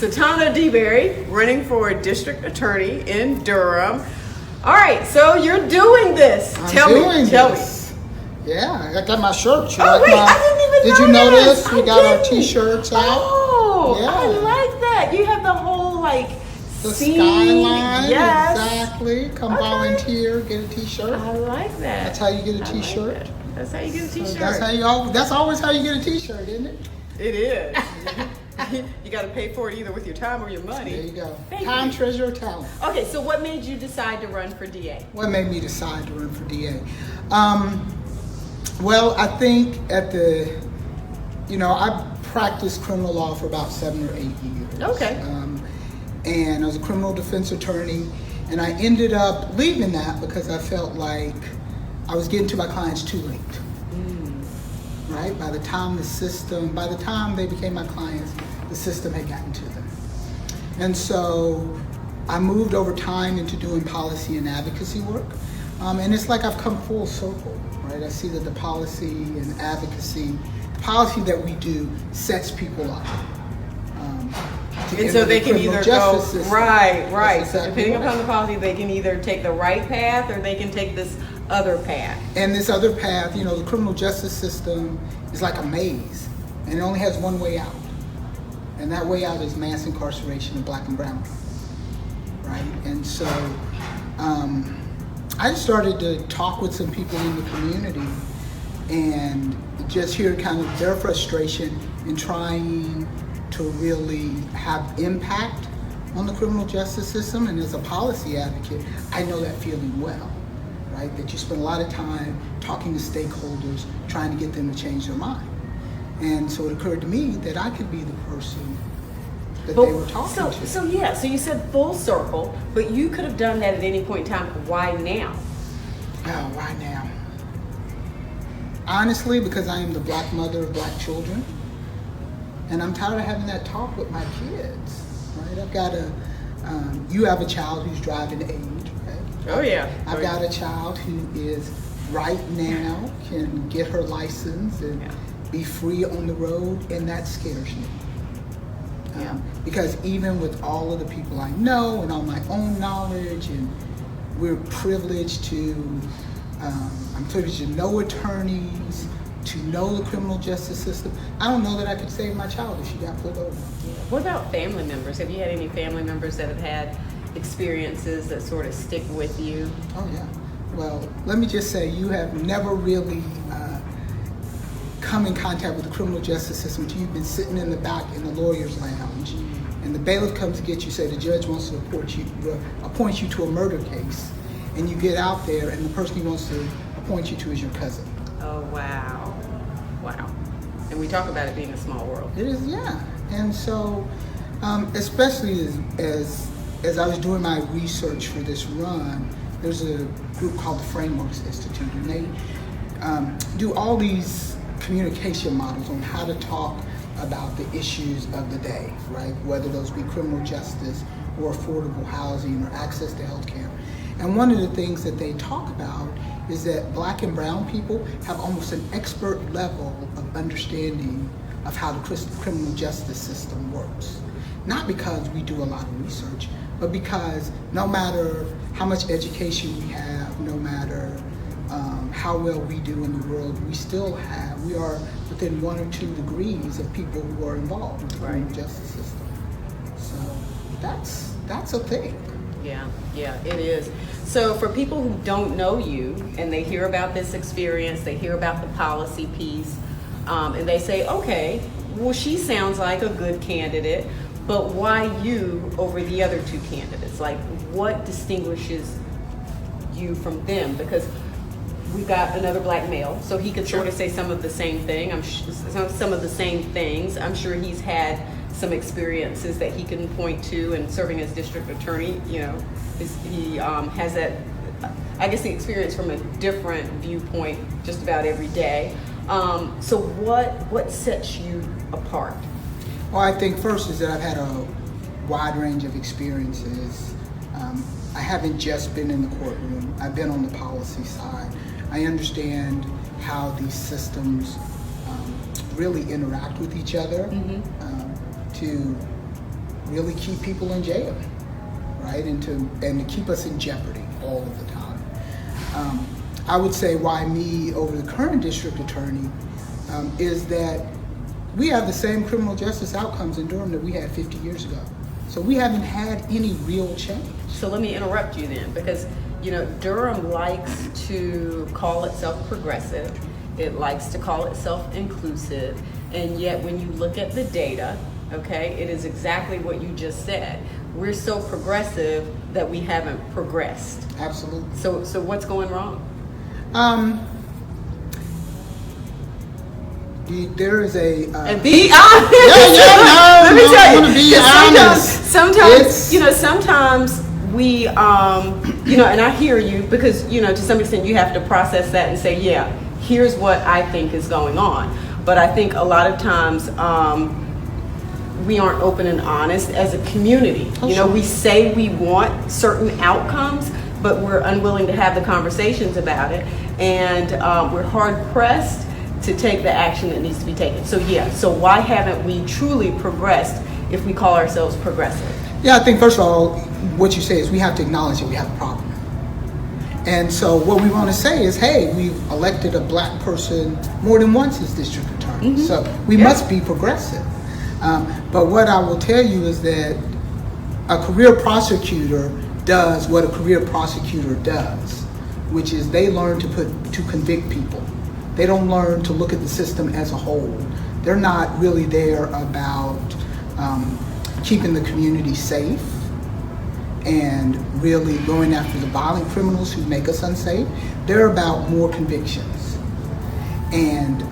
Satana Deberry, running for district attorney in Durham. All right, so you're doing this. Tell me. Yeah, I got my shirt. I didn't even Did you notice? We got our t-shirts out. Oh, yeah. I like that. You have the whole the scene. skyline. Yes. Exactly. Come volunteer, get a t-shirt. I like that. That's how you get a t-shirt. That's how you get a t-shirt. So that's always how you get a t-shirt, isn't it? It is. You got to pay for it either with your time or your money. There you go. Thank Time, you. treasure, or talent. Okay, so what made you decide to run for DA? What made me decide to run for DA? Well, I think I practiced criminal law for about 7 or 8 years. Okay. And I was a criminal defense attorney, and I ended up leaving that because I felt like I was getting to my clients too late. Right? By the time they became my clients, the system had gotten to them. And so I moved over time into doing policy and advocacy work. And it's like I've come full circle, right? I see that the policy and advocacy, policy that we do sets people up. And so they can either go, right. So exactly depending upon the policy, they can either take the right path or they can take this other path. And this other path, the criminal justice system is like a maze, and it only has one way out. And that way out is mass incarceration of Black and brown people, right? And so I started to talk with some people in the community and just hear kind of their frustration in trying to really have impact on the criminal justice system. And as a policy advocate, I know that feeling well, right? That you spend a lot of time talking to stakeholders, trying to get them to change their mind. And so it occurred to me that I could be the person that they were talking to. So you said full circle, but you could have done that at any point in time. Why now? Oh, why now? Honestly, because I am the Black mother of Black children. And I'm tired of having that talk with my kids, right? I've got you have a child who's driving age, right? Oh, yeah. I've got a child who is right now can get her license and be free on the road, and that scares me. Because even with all of the people I know and all my own knowledge, and we're privileged I'm privileged to know attorneys, to know the criminal justice system. I don't know that I could save my child if she got pulled over. What about family members? Have you had any family members that have had experiences that sort of stick with you? Oh, yeah. Well, let me just say, you have never really come in contact with the criminal justice system until you've been sitting in the back in the lawyer's lounge, and the bailiff comes to get you, say the judge wants to appoint you to a murder case, and you get out there and the person he wants to appoint you to is your cousin. Oh, wow. And we talk about it being a small world. It is, yeah. And so, especially as I was doing my research for this run, there's a group called the Frameworks Institute, and they do all these communication models on how to talk about the issues of the day, right? Whether those be criminal justice or affordable housing or access to health care. And one of the things that they talk about is that Black and brown people have almost an expert level of understanding of how the criminal justice system works. Not because we do a lot of research, but because no matter how much education we have, no matter how well we do in the world, we are within 1 or 2 degrees of people who are involved in the criminal justice system. So that's a thing. Yeah, it is. So for people who don't know you and they hear about this experience, they hear about the policy piece, and they say, okay, well, she sounds like a good candidate, but why you over the other 2 candidates? Like, what distinguishes you from them? Because we've got another Black male, so he could sort of say some of the same thing. Some of the same things. I'm sure he's had some experiences that he can point to, and serving as district attorney, he has that, I guess, the experience from a different viewpoint just about every day. So what sets you apart? Well, I think first is that I've had a wide range of experiences. I haven't just been in the courtroom. I've been on the policy side. I understand how these systems really interact with each other to really keep people in jail, right? And to keep us in jeopardy all of the time. I would say why me over the current district attorney is that we have the same criminal justice outcomes in Durham that we had 50 years ago. So we haven't had any real change. So let me interrupt you then, because Durham likes to call itself progressive. It likes to call itself inclusive, and yet when you look at the data, okay, it is exactly what you just said. We're so progressive that we haven't progressed. Absolutely. So what's going wrong? There is a and be honest. Let me tell you. Be honest. Sometimes we, and I hear you, because to some extent you have to process that and say, yeah, here's what I think is going on. But I think a lot of times we aren't open and honest as a community. Sure. We say we want certain outcomes, but we're unwilling to have the conversations about it, and we're hard pressed to take the action that needs to be taken. So why haven't we truly progressed if we call ourselves progressive? Yeah, I think first of all, what you say is we have to acknowledge that we have a problem. And so what we want to say is, hey, we've elected a black person more than once as district attorney. Mm-hmm. So we must be progressive. But what I will tell you is that a career prosecutor does what a career prosecutor does, which is they learn to convict people. They don't learn to look at the system as a whole. They're not really there about keeping the community safe and really going after the violent criminals who make us unsafe. They're about more convictions. And,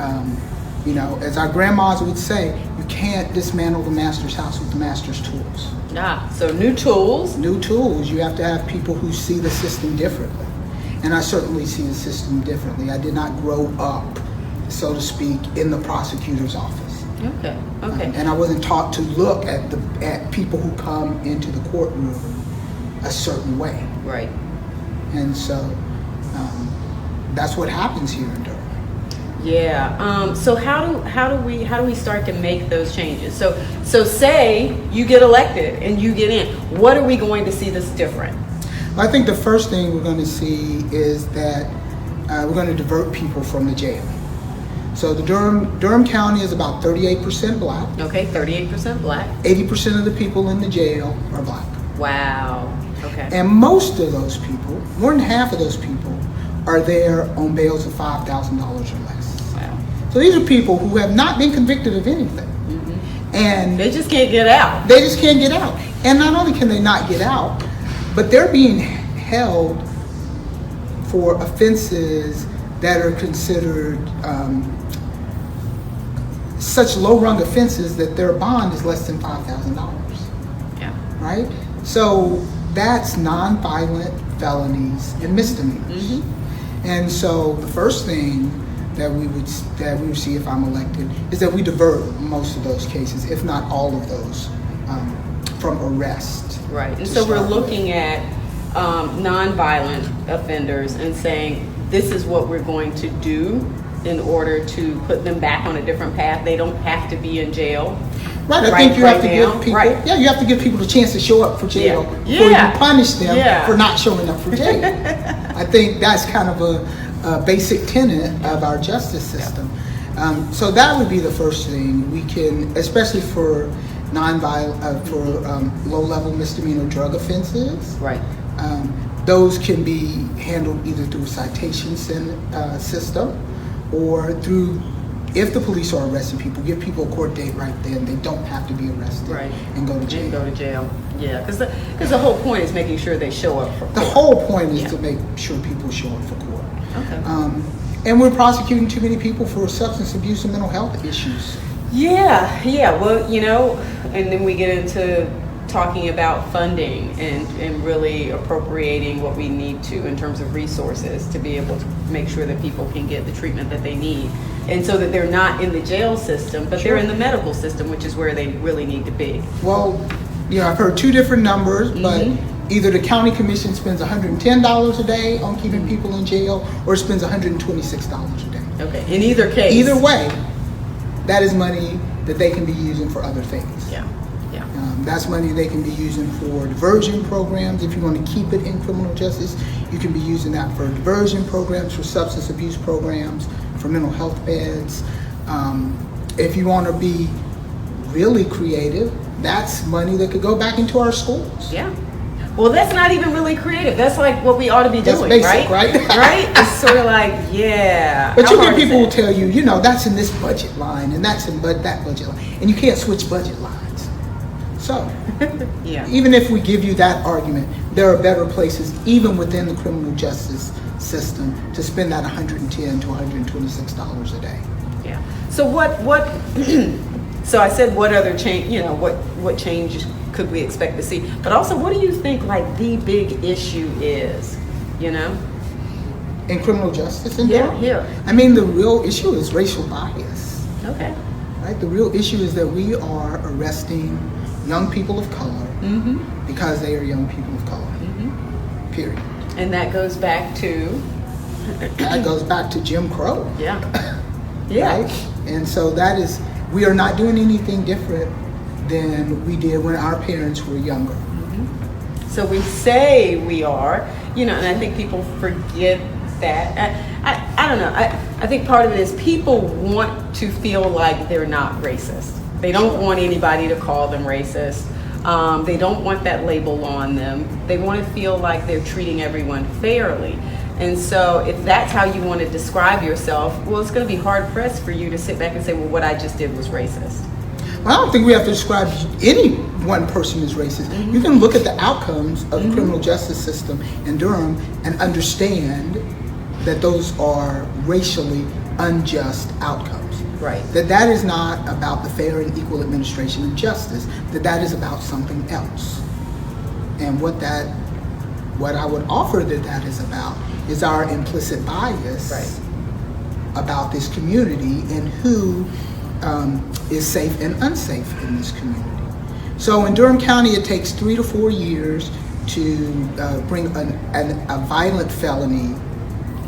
as our grandmas would say, you can't dismantle the master's house with the master's tools. So new tools. New tools. You have to have people who see the system differently. And I certainly see the system differently. I did not grow up, so to speak, in the prosecutor's office. Okay. And I wasn't taught to look at people who come into the courtroom a certain way. Right. And so that's what happens here in Durham. Yeah. So how do we start to make those changes? So say you get elected and you get in. What are we going to see that's different? I think the first thing we're going to see is that we're going to divert people from the jail. So the Durham County is about 38% black. Okay, 38% black. 80% of the people in the jail are black. Wow. Okay. And most of those people, more than half of those people, are there on bails of $5,000 or less. Wow. So these are people who have not been convicted of anything. Mm-hmm. And they just can't get out. They just can't get out. And not only can they not get out, but they're being held for offenses that are considered such low-rung offenses that their bond is less than $5,000. Yeah. Right? So that's non-violent felonies and misdemeanors. Mm-hmm. And so the first thing that we would see if I'm elected is that we divert most of those cases, if not all of those, from arrest. Right. And so we're looking at non-violent offenders and saying this is what we're going to do in order to put them back on a different path. They don't have to be in jail. Right. I think you have to give people. Right. Yeah, you have to give people the chance to show up for jail before you punish them for not showing up for jail. I think that's kind of a basic tenet of our justice system. So that would be the first thing we can, especially for non-violent, for low-level misdemeanor drug offenses. Right. Those can be handled either through a citation system or through, if the police are arresting people, give people a court date right then. They don't have to be arrested and go to jail. Yeah, because the whole point is making sure they show up for court. The whole point is to make sure people show up for court. Okay. And we're prosecuting too many people for substance abuse and mental health issues. Yeah. Well, and then we get into talking about funding and really appropriating what we need to in terms of resources to be able to make sure that people can get the treatment that they need. And so that they're not in the jail system, but they're in the medical system, which is where they really need to be. Well, I've heard two different numbers, but either the county commission spends $110 a day on keeping people in jail or spends $126 a day. Okay, in either case. Either way, that is money that they can be using for other things. Yeah. That's money they can be using for diversion programs. If you want to keep it in criminal justice, you can be using that for diversion programs, for substance abuse programs, for mental health beds. If you want to be really creative, that's money that could go back into our schools. Yeah. Well, that's not even really creative. That's like what we ought to be That's doing, basic, right? right? Right? It's sort of like, yeah. But How you get hard is people who that? tell you, you know, that's in this budget line and that's in that budget line. And you can't switch budget lines. So, Yeah. even if we give you that argument, there are better places, even within the criminal justice system, to spend that $110 to $126 a day. Yeah. So what so I said what other change, you know, what change could we expect to see? But also, what do you think like the big issue is, you know? In criminal justice in Yeah, Durham? here. I mean, the real issue is racial bias, Okay. right? The real issue is that we are arresting young people of color because they are young people of color, period. And that goes back to That goes back to Jim Crow. yeah. Yeah. Right? And so that is, we are not doing anything different than we did when our parents were younger. So we say we are, you know, and I think people forget that. I don't know. I think part of it is people want to feel like they're not racist. They don't want anybody to call them racist. They don't want that label on them. They want to feel like they're treating everyone fairly. And so if that's how you want to describe yourself, well, it's going to be hard pressed for you to sit back and say, well, what I just did was racist. Well, I don't think we have to describe any one person as racist. You can look at the outcomes of the criminal justice system in Durham and understand that those are racially unjust outcomes. Right. That is not about the fair and equal administration of justice, that is about something else. And what I would offer that is about is our implicit bias about this community and who is safe and unsafe in this community. So in Durham County, it takes 3 to 4 years to bring a violent felony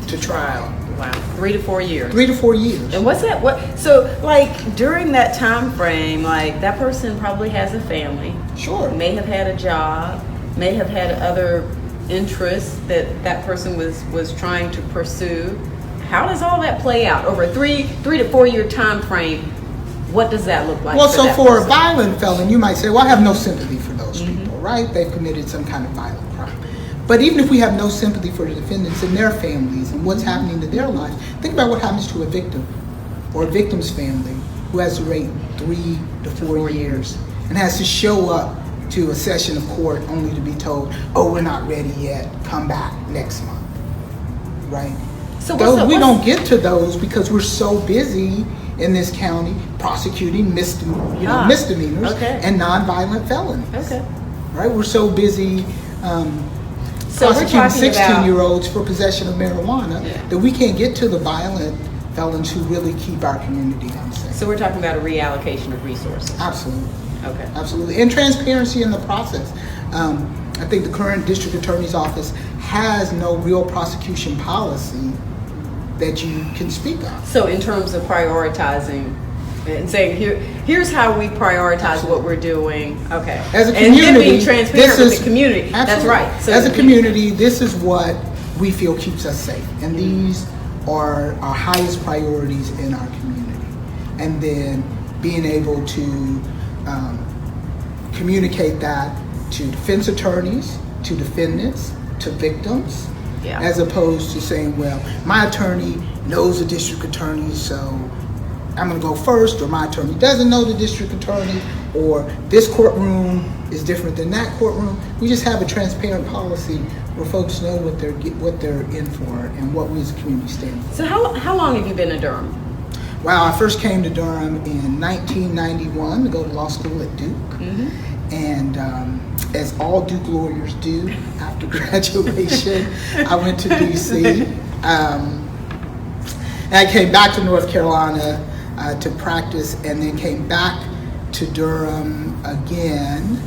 to trial. Wow. 3 to 4 years. 3 to 4 years. And what's that? So like during that time frame, like that person probably has a family, Sure. may have had a job, may have had other interests that person was trying to pursue. How does all that play out over a 3 to 4 year time frame? What does that look like? Well, so that for a person? violent felon, you might say, well, I have no sympathy for those people, right? They've committed some kind of violent crime. But even if we have no sympathy for the defendants and their families and what's happening to their lives, think about what happens to a victim or a victim's family who has to wait 3 to 4 years and has to show up to a session of court only to be told, oh, we're not ready yet, come back next month, right? So We don't get to those because we're so busy in this county prosecuting misdemeanors and nonviolent felonies. Okay. Right? We're so busy So we're prosecuting talking about 16-year-olds for possession of marijuana that we can't get to the violent felons who really keep our community unsafe. So we're talking about a reallocation of resources. Absolutely. Okay. Absolutely. And transparency in the process. I think the current district attorney's office has no real prosecution policy that you can speak of. So in terms of prioritizing and saying here's how we prioritize what we're doing. Okay. As a and then community, being transparent with the community. That's right. So as a community, this is what we feel keeps us safe. And these are our highest priorities in our community. And then being able to communicate that to defense attorneys, to defendants, to victims, as opposed to saying, well, my attorney knows the district attorney, so I'm going to go first, or my attorney doesn't know the district attorney, or this courtroom is different than that courtroom. We just have a transparent policy where folks know what they're in for and what we as a community stand for. So how long have you been in Durham? Wow, I first came to Durham in 1991 to go to law school at Duke. And as all Duke lawyers do after graduation, I went to DC. And I came back to North Carolina to practice, and then came back to Durham again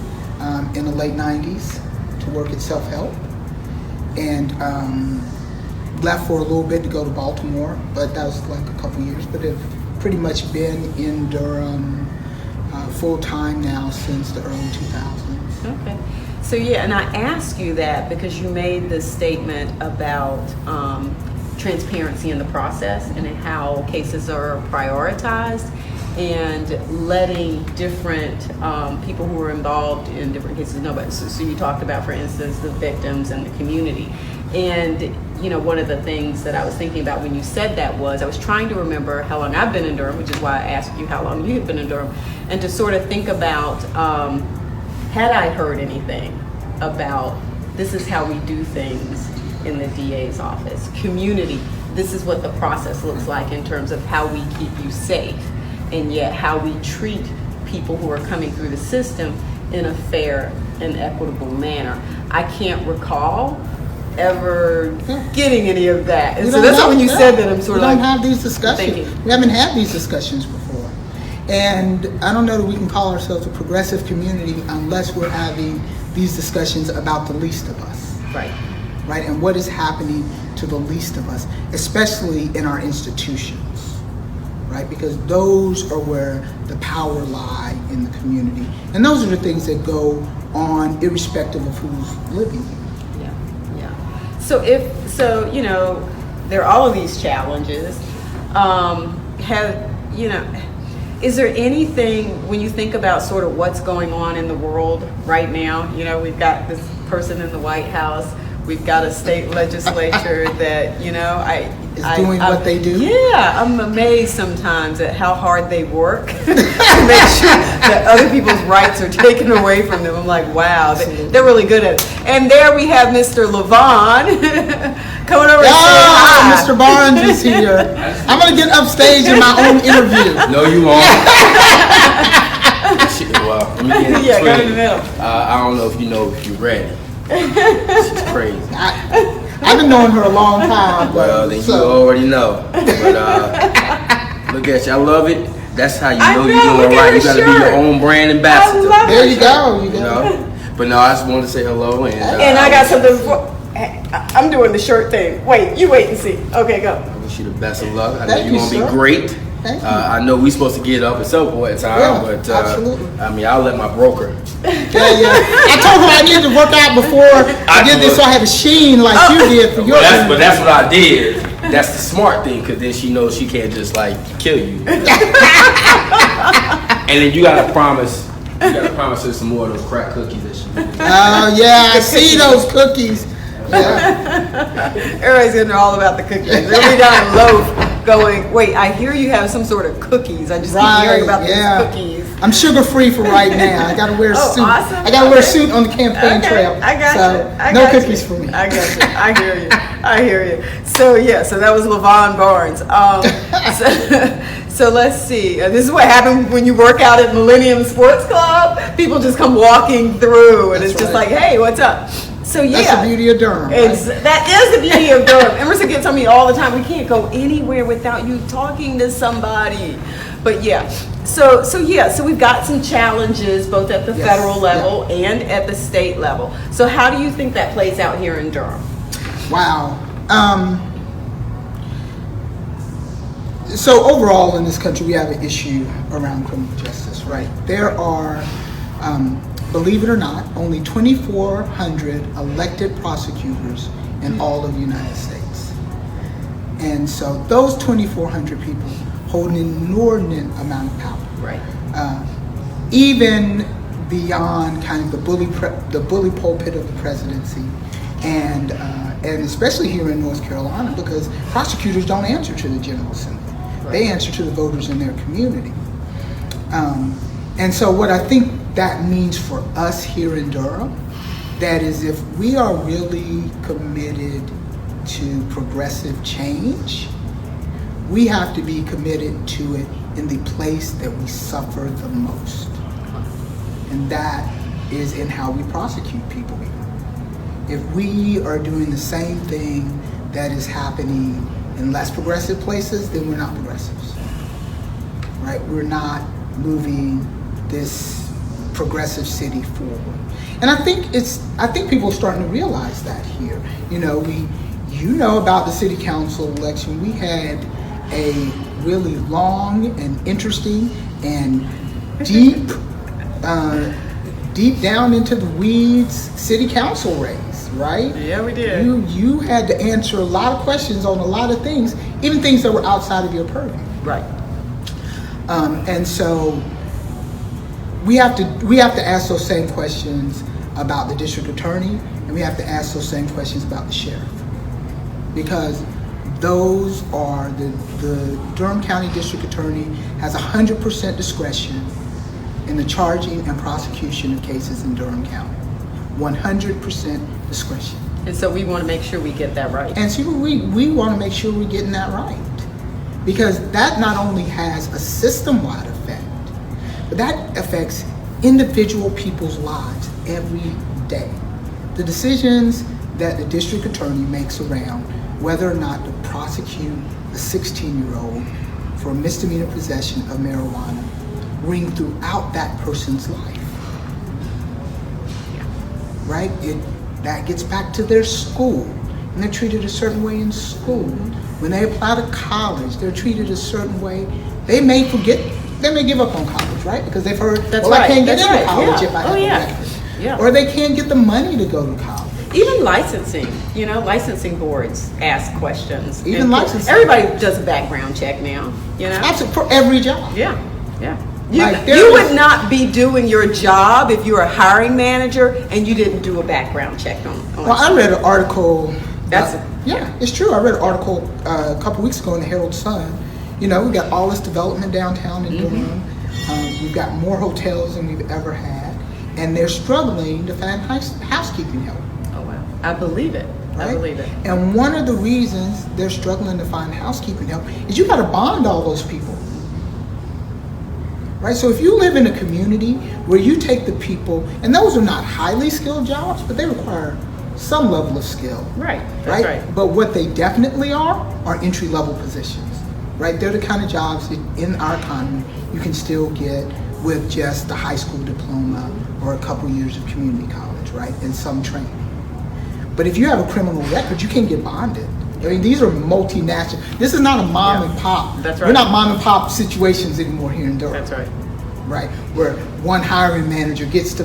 in the late 90s to work at Self-Help. And left for a little bit to go to Baltimore, but that was like a couple years. But have pretty much been in Durham full-time now since the early 2000s. Okay. So yeah, and I ask you that because you made this statement about transparency in the process and how cases are prioritized and letting different people who are involved in different cases know about it. So you talked about, for instance, the victims and the community. And you know, one of the things that I was thinking about when you said that was I was trying to remember how long I've been in Durham, which is why I asked you how long you had been in Durham, and to sort of think about had I heard anything about this is how we do things in the DA's office, community, this is what the process looks like in terms of how we keep you safe, and yet how we treat people who are coming through the system in a fair and equitable manner. I can't recall ever getting any of that. And so that's why when you said that, I'm sort of like, we don't have these discussions. thinking. We haven't had these discussions before. And I don't know that we can call ourselves a progressive community unless we're having these discussions about the least of us. Right. Right? And what is happening to the least of us, especially in our institutions. Right? Because those are where the power lie in the community. And those are the things that go on irrespective of who's living here. So you know, there are all of these challenges. Is there anything when you think about sort of what's going on in the world right now? You know, we've got this person in the White House. We've got a state legislature that, you know, is doing what they do. Yeah, I'm amazed sometimes at how hard they work to make sure that other people's rights are taken away from them. I'm like, wow, they're really good at it. And there we have Mr. Levon coming over and saying hi. Mr. Barnes is here. I'm going to get upstage in my own interview. No, you won't. Well, let me get it yeah, go in the middle. I don't know if you know if you're ready. She's crazy. I've been knowing her a long time. Well, then you already know. But look at you. I love it. That's how you know you're doing right. You got to be your own brand ambassador. There you go. You know? But no, I just wanted to say hello. And I got something before. I'm doing the shirt thing. Wait, you wait and see. Okay, go. I wish you the best of luck. I know you're going to be great. I know we're supposed to get up at some point in time, but I mean, I'll let my broker. I told her I needed to work out before I did this, so I have a sheen like you did for your. But that's what I did. That's the smart thing, because then she knows she can't just like kill you. And then you gotta promise. You gotta promise her some more of those crack cookies that she did. Oh yeah, I see those cookies. Yeah. Everybody's gonna know all about the cookies. They'll be down in loaf going, wait, I hear you have some sort of cookies. I just keep hearing about these cookies. I'm sugar free for right now. I gotta wear a suit. Awesome. I gotta wear a suit on the campaign trail. I got you. No cookies for me. I got you. I hear you. I hear you. So yeah, so that was Levon Barnes. So let's see. This is what happened when you work out at Millennium Sports Club. People just come walking through, and it's just like, hey, what's up? So yeah, that's the beauty of Durham. That is the beauty of Durham. Emerson gets on me all the time. We can't go anywhere without you talking to somebody. But yeah, so we've got some challenges both at the federal level and at the state level. So how do you think that plays out here in Durham? Wow. So overall in this country, we have an issue around criminal justice, right? There are, believe it or not, only 2,400 elected prosecutors in all of the United States. And so those 2,400 people hold an inordinate amount of power. Right. Even beyond kind of the bully pulpit of the presidency, and especially here in North Carolina, because prosecutors don't answer to the General Assembly. Right. They answer to the voters in their community. And so what I think that means for us here in Durham, that is, if we are really committed to progressive change, we have to be committed to it in the place that we suffer the most. And that is in how we prosecute people here. If we are doing the same thing that is happening in less progressive places, then we're not progressives, right? We're not moving this progressive city forward. And I think people are starting to realize that here. You know about the city council election. We had a really long and interesting and deep deep down into the weeds city council race, right? Yeah, we did. You had to answer a lot of questions on a lot of things, even things that were outside of your purview. Right. And so we have to ask those same questions about the district attorney, and we have to ask those same questions about the sheriff, because those are the Durham County District Attorney has 100% discretion in the charging and prosecution of cases in Durham County. 100% discretion. And so we want to make sure we get that right. And so we want to make sure we're getting that right. Because that not only has a system-wide effect, but that affects individual people's lives every day. The decisions that the district attorney makes around whether or not to prosecute a 16-year-old for misdemeanor possession of marijuana ring throughout that person's life. Right? That gets back to their school, and they're treated a certain way in school. When they apply to college, they're treated a certain way. They may give up on college, right? Because they've heard, I can't get into college if I have a record. Yeah. Or they can't get the money to go to college. Even licensing, licensing boards ask questions. Even licensing. Everybody does a background check now, Absolutely, for every job. Yeah. You would not be doing your job if you were a hiring manager and you didn't do a background check on Well, I read an article. Yeah, it's true. I read an article a couple weeks ago in the Herald Sun. We got all this development downtown in Durham. We've got more hotels than we've ever had, and they're struggling to find housekeeping help. Oh wow, I believe it. Right? I believe it. And one of the reasons they're struggling to find housekeeping help is you got to bond all those people. Right? So if you live in a community where you take the people, and those are not highly skilled jobs, but they require some level of skill. Right. That's right. But what they definitely are entry level positions. Right? They're the kind of jobs that in our economy you can still get with just a high school diploma or a couple years of community college, right? And some training. But if you have a criminal record, you can't get bonded. I mean, these are multinational. This is not a mom and pop. That's right. We're not mom and pop situations anymore here in Durham. That's right. Right, where one hiring manager gets to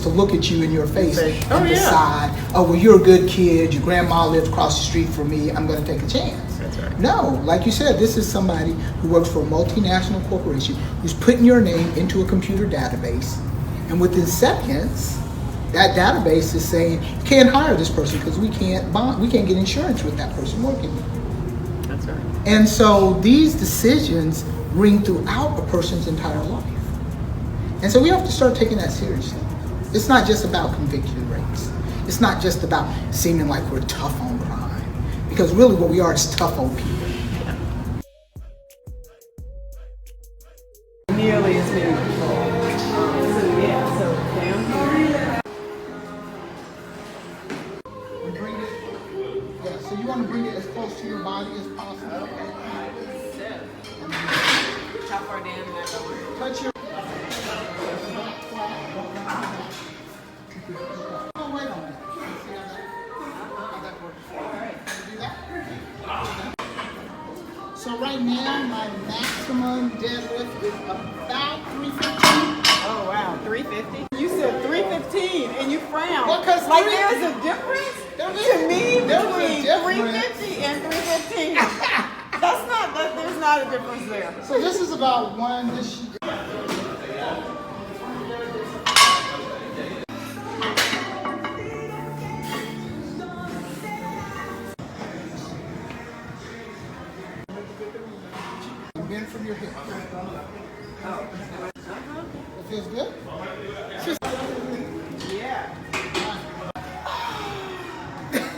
look at you in your face and decide, well, you're a good kid. Your grandma lives across the street from me. I'm going to take a chance. That's right. No, like you said, this is somebody who works for a multinational corporation who's putting your name into a computer database, and within seconds, that database is saying you can't hire this person because we can't get insurance with that person working. That's right. And so these decisions ring throughout a person's entire life. And so we have to start taking that seriously. It's not just about conviction rates. It's not just about seeming like we're tough on crime. Because really what we are is tough on people. Nearly as many people. So down here. So you want to bring it as close to your body as possible. Okay. How far down am I going? Touch your... So right now, my maximum deadlift is about 315. Oh wow, 350? You said 315 and you frowned. Well, 'cause there's a difference to me between 350 and 315. There's not a difference there. So this is about one. Bend from your hip. It feels good? Yeah.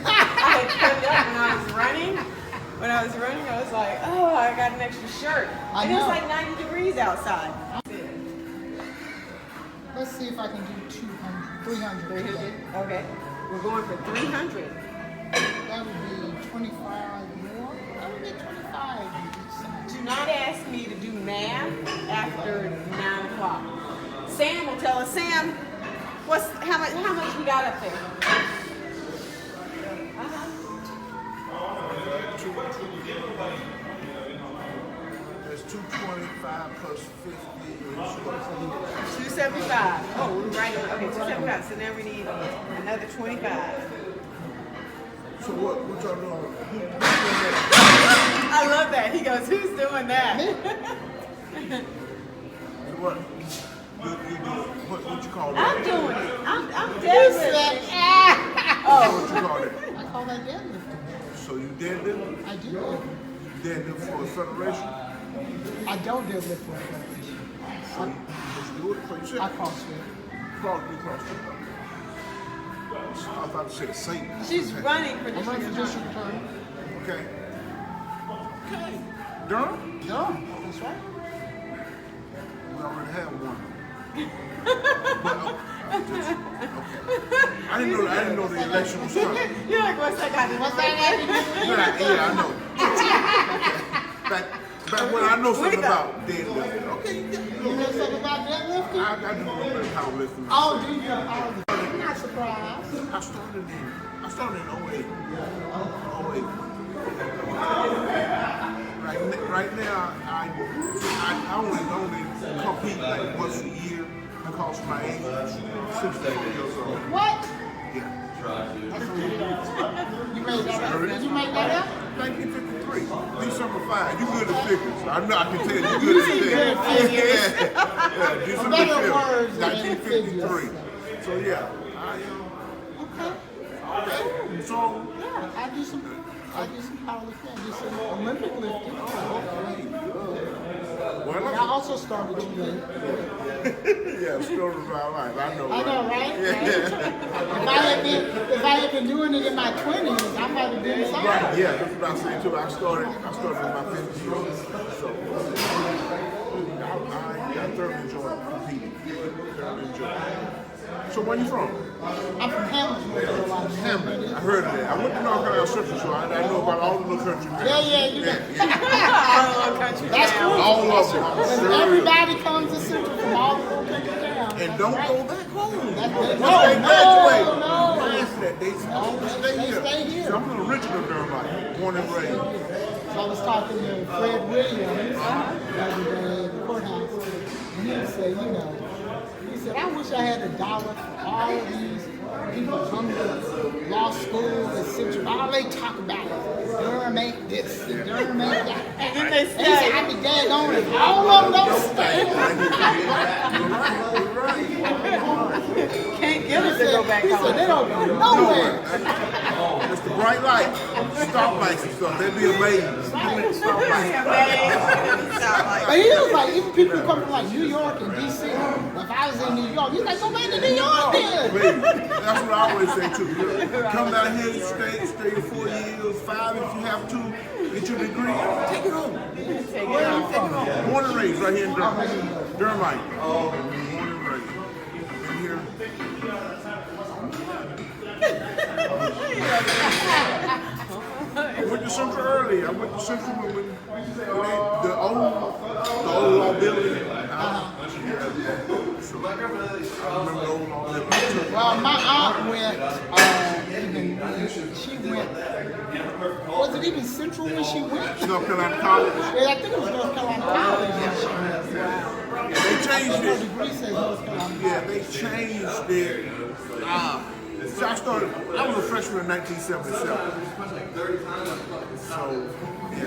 I had put it up when I was running, I was like, oh, I got an extra shirt. And it was like 90 degrees outside. Let's see if I can do 300. 300? Okay. We're going for 300. That would be 25 more. That would be 25 each side. Do not ask me to do math after 9 o'clock. Sam will tell us. Sam, how much we got up there? That's 225 plus 50 is what? 275. Oh, we're right. Okay, 275. So now we need another 25. So what y'all doing? I love that. He goes, who's doing that? So what? What you call I'm that? doing it. I'm You deadlifting. said, ah! What you call that? I call that deadlifting. So you deadlift? I do. You deadlift for a federation? I don't deadlift for a federation. So you just do it for I yourself? CrossFit. CrossFit. I was about to say Satan. She's running for I'm running for district district attorney. Okay. Okay. Durham? No, that's right. We already have one. I didn't know the election was coming. You're like, what's that got to do What's with that it? Yeah, I know. Back when I know something about deadlifting. Okay, You know something about deadlifting? I do a little bit of powerlifting. Oh, do you? I'm not surprised. I started in 08. 08. Right now, I only compete like once a year because my age is 64 years old. What? Yeah. You made that up? Did you make that up? 1953, December 5. You good at figures. I know I can tell you good at figures. Yeah, December Better 5th, words than 1953. So yeah, Okay. so Yeah, I do some powerlifting. I do some Olympic lifting. well, I also started too late. yeah, story of my life. I know. I know, right? If I had been doing it in my 20s, I might have been something. Right, yeah, that's what I say too. I started in my 50s. So I thoroughly enjoy competing. Thoroughly enjoy it. So where you from? I'm from Hamilton, North Carolina. Hammond. I heard of that. I went to North Carolina Central, so I know about all the little country towns. Yeah, you know. Country That's town. true. All of them. I'm And sure. everybody comes to Central from all the little country towns. And don't go back home. That's Once right. they No, graduate, no. after that, they stay here. here. So I'm an original Durhamite, born and raised. So I was talking to Fred Williams the other day at the courthouse, and he said, he said, I wish I had $1 for all of these people come to law school at Central. All they talk about is Durham ain't this and Durham ain't that. And then they And he said, say, I be daggone if all of them don't stay. can't get us to go back He said, home. they don't go nowhere. It's the bright light, stoplights and stuff. They'd be amazed. Stoplights. But he was like, even people who come from like New York and DC, if I was in New York, he's like, go back to New York then. Please. That's what I always say too. Come down here, stay 4 years, 5 if you have to, get your degree, take it home. Take it home. Born and raised right here in Durham. Durhamite. Born and raised. Been here. I went to Central early. I went to Central when the old law building. So I remember the old law building. Well, my aunt went, was it even Central when she went? North Carolina College. Yeah, I think it was North Carolina College when she went. They changed Her it. degree says North Carolina. Yeah, they changed it. So I was a freshman in 1977. So, yeah,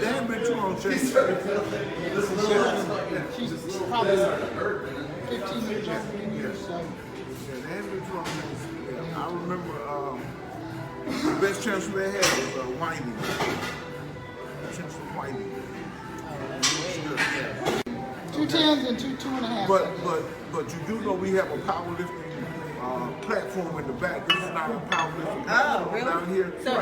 they hadn't been too long changed. She's probably 15 years younger than you, so. Yeah, they hadn't been too long changed. Yeah, I remember the best chance we had was Whiting. Chancellor Whiting. 2 10s and 2 2.5. But you do know we have a powerlifting platform in the back. This is not a powerlifting platform really? down here. So,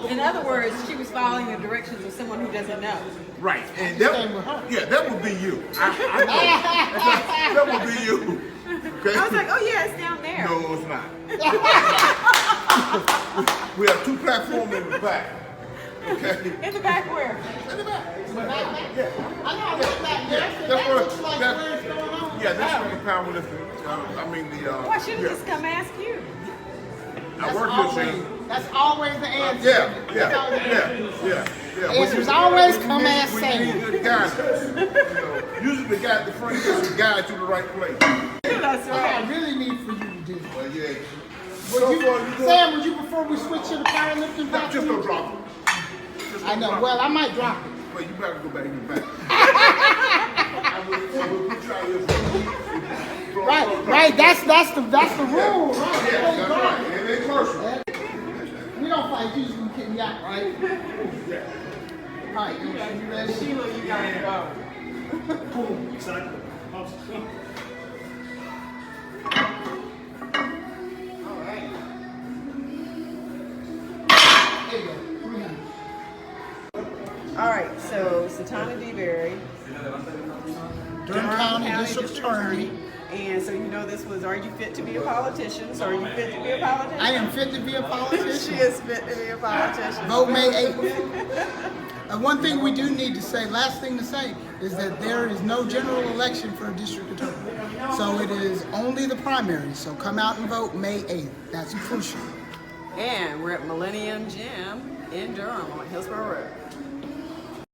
in other words, she was following the directions of someone who doesn't know. Right, and Same with her. that would be you. I know. That would be you. Okay? I was like, oh yeah, it's down there. No, it's not. We have 2 platforms in the back. Okay? In the back where? In the back. Yeah. I know, I went back there. Yeah, That looks like where's going on. Yeah, that's from the powerlifting. I mean the. Well, I should have yeah. just come ask you. I work with you. That's always the answer. Yeah. Answers always come as We same. need good guidance. Usually the guy at the front gets the guide to the right place. That's What I right. really need for you to do. But yeah. Sam, would you prefer we switch to the powerlifting back? Just don't drop it. I know. Well, I might drop it. But you better go back in the back. I will put you out here. Right. That's the rule. Right. Yeah, that's right. It ain't personal. We don't fight. You just gonna kick me out, right? Yeah. All right. You ready? Sheila, you gotta go. Boom. Exactly. All right. There you go. 300. All right, so Satana Deberry, Durham County District Attorney. And so you know this was, are you fit to be a politician? So are you fit to be a politician? I am fit to be a She politician. is fit to be a politician. Vote May 8th. One thing we do need to say, last thing to say, is that there is no general election for a district attorney. So it is only the primary. So come out and vote May 8th. That's crucial. And we're at Millennium Gym in Durham on Hillsborough Road.